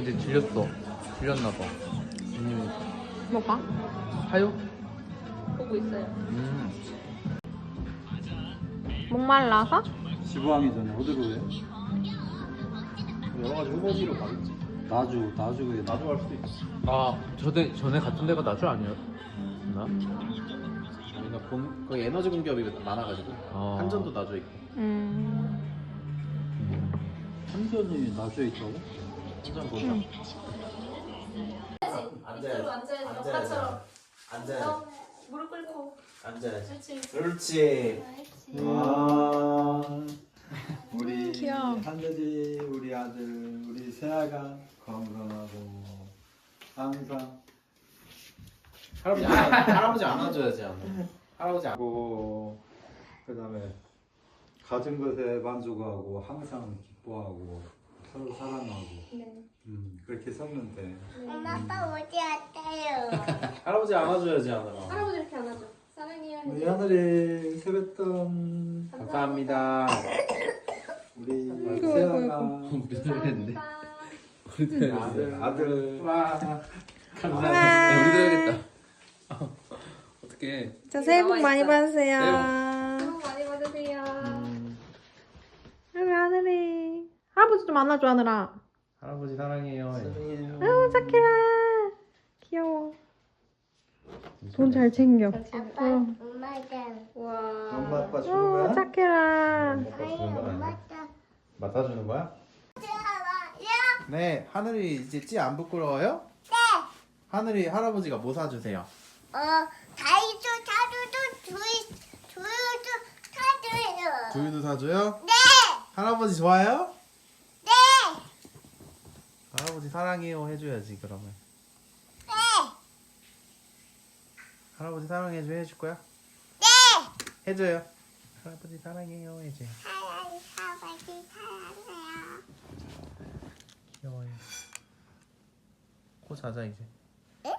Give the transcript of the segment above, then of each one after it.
이제 질렸어. 질렸나봐. 뭐가? 하요? 보고 있어요. 목말라서? 지부항이 전에 어디로 해? 여러 가지 후보지로 가겠지. 나주에 나도 갈 수도 있어. 아, 전에 같은 데가 나주 아니었나? 우리가 거기 에너지 공기업이 많아가지고 아. 한전도 나져 있고. 한전이 나주에 있다고? 한전 보자. 밑으로 앉아야지. 아까처럼. 앉아야지. 무릎 꿇고. 앉아야지. 그렇지. 그렇지. 우리 귀여워. 하늘이 우리 아들 우리 세아가 건강하고 항상 할아버지 안아줘야지. 할아버지 안. 하고 그다음에 가진 것에 만족하고 항상 기뻐하고 서로 사랑하고 그렇게 섰는데 엄마 아빠 어디 왔어요? 할아버지 안아줘야지 하느라. 할아버지 이렇게 안아줘. 사랑해요. 우리 하늘이 세뱃돈 감사합니다. 우리 세아가 했는데. 아들 와. 감사합니다. 우리도 해야겠다. 어떡해. 저 새해 복 많이 받으세요. 새해 복 많이 받으세요. 아이고 하늘이. 할아버지 좀 안아줘 하느라. 할아버지 사랑해요. 아유 착해라. 귀여워. 돈 잘 챙겨. 아빠 엄마랑 엄마 아빠 주는 어 거야? 착해라. 엄마랑 맡아주는 거야? 네, 하늘이 이제 찌 안 부끄러워요? 네. 하늘이 할아버지가 뭐 사주세요? 다이소 사주도 조유도 사줘요. 두유도 사줘요? 네. 할아버지 좋아요? 네. 할아버지 사랑해요 해줘야지 그러면. 네. 할아버지 사랑해줘 해줄 거야? 네. 해줘요. 할아버지 사랑해요 해줘요. 아버지 사랑해요. 귀여워요. 코 자자 이제. 에?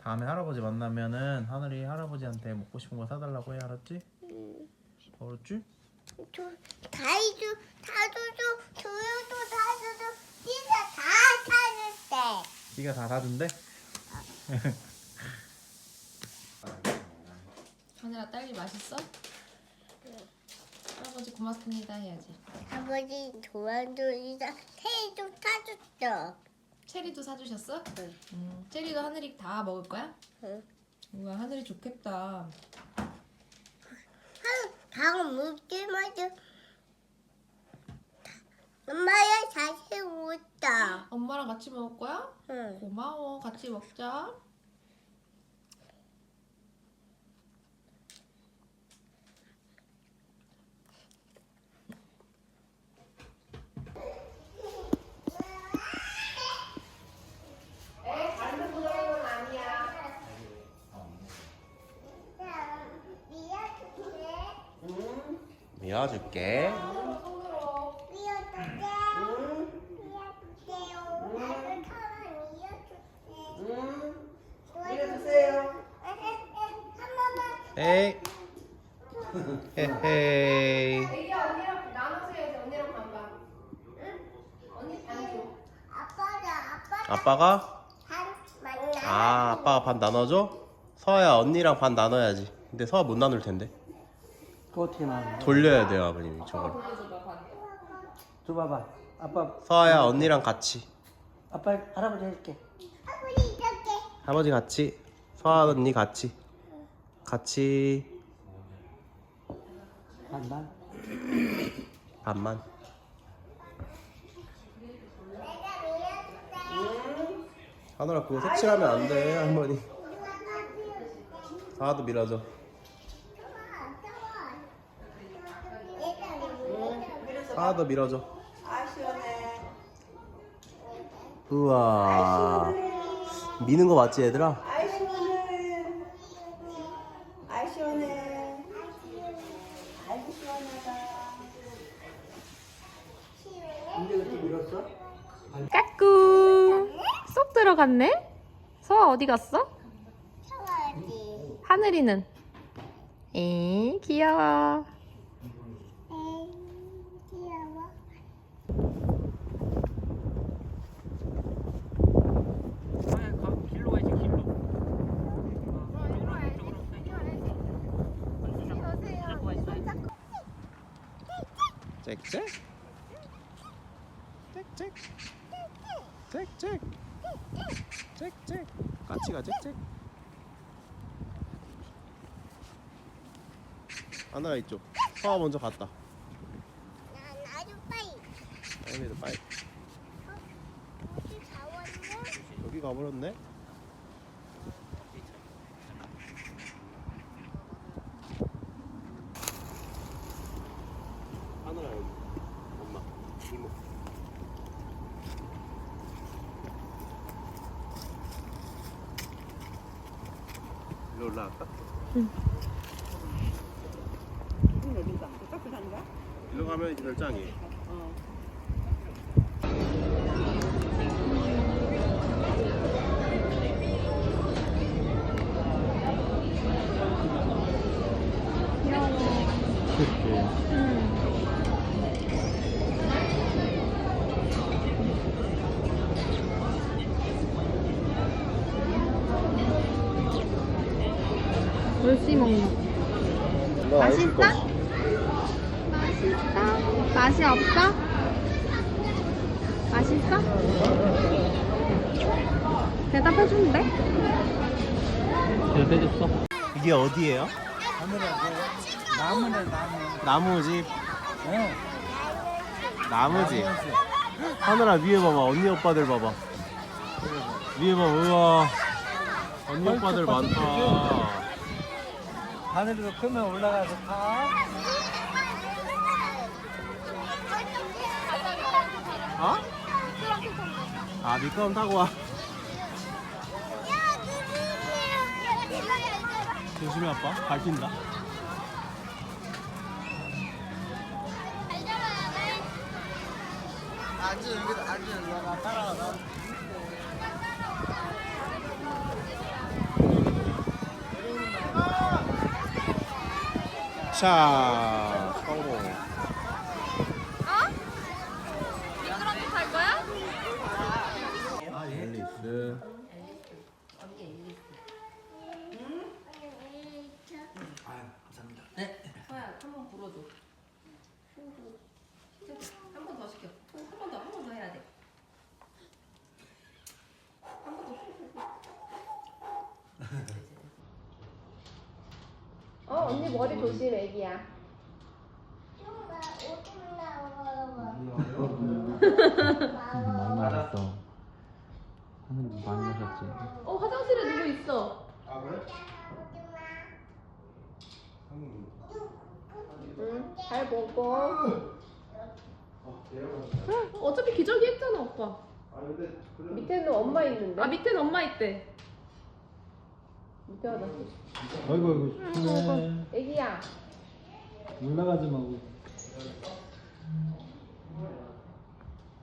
다음에 할아버지 만나면은 하늘이 할아버지한테 먹고 싶은 거 사달라고 해 알았지? 알았지? 다이소 사주도 조유도 사주도 진짜 다 사줬대. 네가 다 사준대? 하늘아 딸기 맛있어? 할아버지 고맙습니다 해야지. 아버지 좋아하는 새도 사줬어. 체리도 사주셨어? 응. 체리도 하늘이 다 먹을 거야? 응. 우와 하늘이 좋겠다. 당 먹지마자 엄마야 다시 웃다. 엄마랑 같이 먹을 거야? 응. 고마워. 같이 먹자. 미워줄게. 에이. 헤헤이. 언니랑 나눠서 해야지. 언니랑 반반. 언니 반 줘. 아빠가? 아, 아빠가 반 나눠줘? 서아야 언니랑 반 나눠야지. 근데 서아 못 나눌 텐데. 그거 어떻게 나눠? 돌려야 돼요 아버님이 저걸. 줘봐봐. 아빠, 서아야 언니랑 같이. 아빠 할아버지 해줄게. 할아버지 같이. 서아 언니 같이. 같이. 반반. 반만. 하늘아 그거 색칠하면 안 돼 할머니. 서아도 밀어줘. 서아도 밀어줘. 우와. 미는 거 맞지 얘들아? 까꿍. 쏙 들어갔네. 서아 어디 갔어? 하늘이는? 에 귀여워. 귀여워. 嗯 음. 짹짹 짹짹 짹짹 짹짹 까치가 짹짹 하나가 있죠. 서아 먼저 갔다. 나도 빨리. 하연이도 빨리. 어디 다 왔네? 여기 가버렸네. 하늘아 여기. 엄마. 이모. 일로 올라갈까? 일로 가면 이제 별장이에요. 물씨 먹나? 맛있어? 맛있어? 맛이 없어? 맛있어? 대답해주는데? 대답해줬어? 이게 어디예요? 나무집. 나무집. 하늘아 위에 봐봐. 언니 오빠들 봐봐. 위에 봐. 우와. 언니 오빠들 많다. 하늘로 크면 올라가서 타. 어? 아 미끄럼 타고 와. 조심해 아빠. 밟힌다. 자, 성공. 미끄럼틀 탈 거야? 앨리스. 서야 한번 불어줘. 한 번 더 시켜. 한 번 더 해야 돼. 한 번 더. 언니 머리 조심, 애기야. 많이 마셨어. 하늘이 많이 마셨지. 화장실에 누구 있어? 응, 잘 먹어. 어차피 기저귀 했잖아, 오빠. 밑에는 엄마 있는데? 아, 밑에는 엄마 있대. 밑에 하나. 아이고 조심해. 애기야. 올라가지 마고.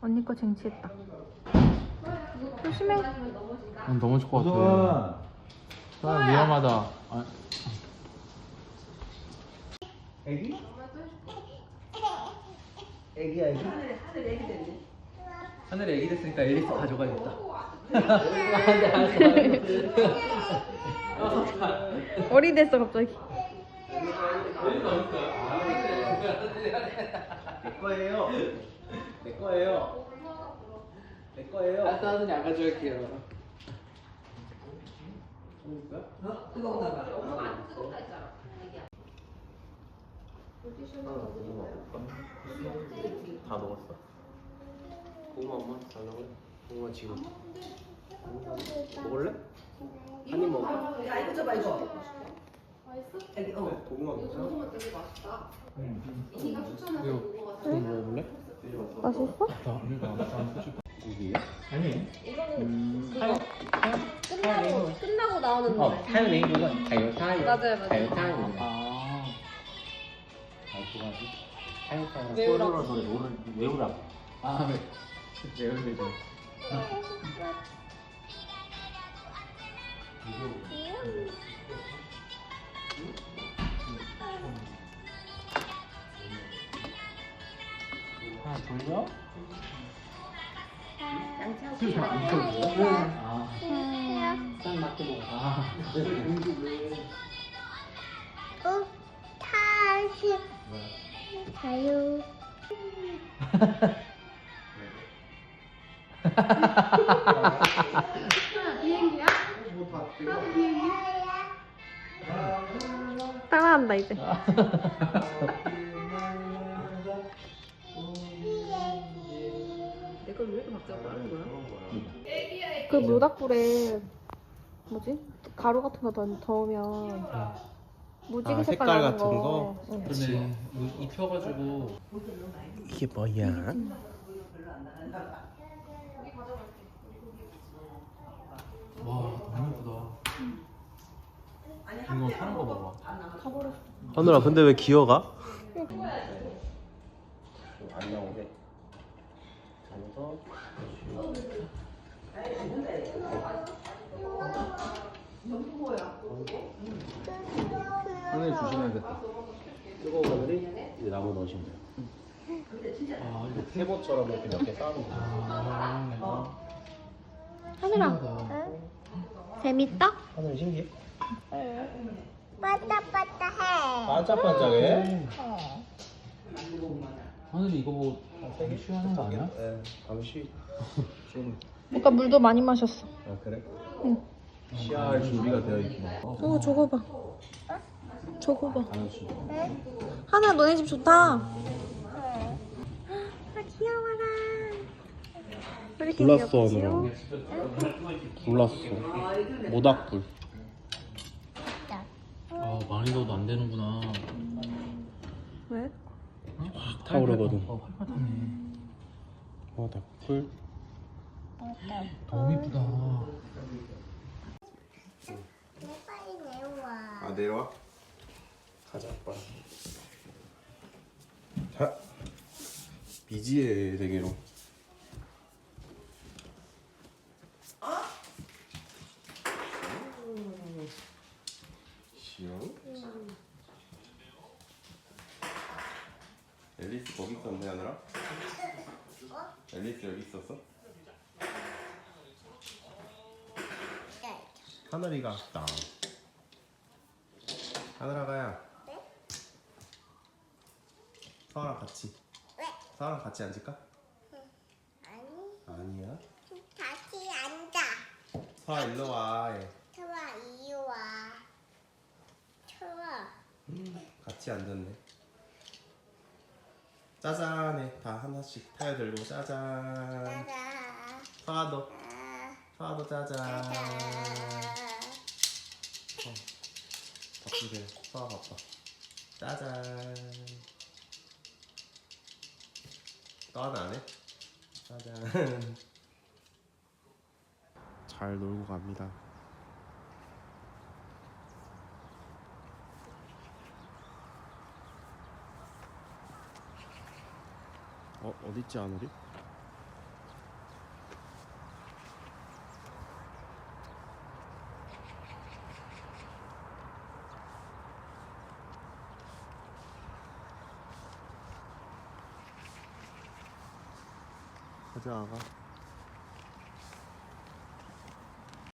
언니 거 쟁취했다. 조심해. 넘어질 것 같아. 우선 아, 위험하다. 아, 애기? 애기야 애기? 하늘에 애기 됐으니까 앨리스 가져가야겠다. 어리 됐어 갑자기. 내 거예요. 내 거예요. 내 거예요. 알았어, 하늘이 안 가져갈게요. 다 먹었어? 고구마 엄마 달라고 해? 고구마 지금 먹을래? 한 입 먹어. 야 이거 줘봐 이거. 애기 고구마 먹자. 그럼 먹어볼래? 맛있어? 고기야? 아니. 끝나고 나오는 노래. 타요 레인보가 타요 타요. 맞아요. 타요 타요. 아. 알고가지. 타요 타요. 외우라고. 노래 외우라고. 아 외우래죠. 하나 돌려? 양치 아, 딱 맞게 먹어. 아, 다시 자유 비행기야? 하도 비행기? 따라한다 이제. 내 걸 왜 이렇게 박자가 빠른 거야? 그 모닥불에 뭐지? 가루 같은 거 넣으면 무지개 색깔 색깔 나는 같은 거. 거? 응. 그러네. 입혀가지고. 이게 뭐야? 와, 너무 예쁘다. 이거 타는 거 봐봐. 하늘아 근데 왜 기어가? 안 나오게. 하늘 조심해야겠다. 뜨거운 하늘이 이제 나무 넣으시면 돼요. 아, 이거 세모처럼 이렇게 몇 개 쌓는 거. 하늘아. 재밌다? 하늘이 신기해? 빠따빠따해. 반짝반짝해? 하늘이 이거 뭐 쉬하는 거 아니야? 네, 잠시 좀. 오빠 물도 많이 마셨어. 아 그래? 응. 시야할 준비가 되어 있구나. 저거 봐. 저거 봐. 하늘 씨. 하늘아 너네 집 좋다. 아 귀여워라. 왜 이렇게 불났어 귀엽지? 하늘아. 불났어. 모닥불. 아, 많이 넣어도 안 되는구나. 왜? 확 타오르거든. 활발하네. 모닥불. 너무 이쁘다. 빨리 내려와. 아 내려와? 가자 아빠. 자 미지의 세계로. 시영. 앨리스 거기 있었네 하늘아? 앨리스 여기 있었어? 하늘이가 땅. 하늘아가야. 네? 서아랑 같이. 왜? 서아랑 같이 앉을까? 아니, 아니야. 다시 앉아. 서아 일로 와. 얘. 좋아, 이리 와. 좋아. 같이 앉았네. 짜잔해. 다 하나씩 타요 들고 짜잔. 따라. 서아도. 아, 서아도 짜잔. 따라. 바쁘세요. 서아 바빠. 짜잔. 또 하나 안 해? 짜잔. 잘 놀고 갑니다. 어딨지 하늘이? 가자 아가.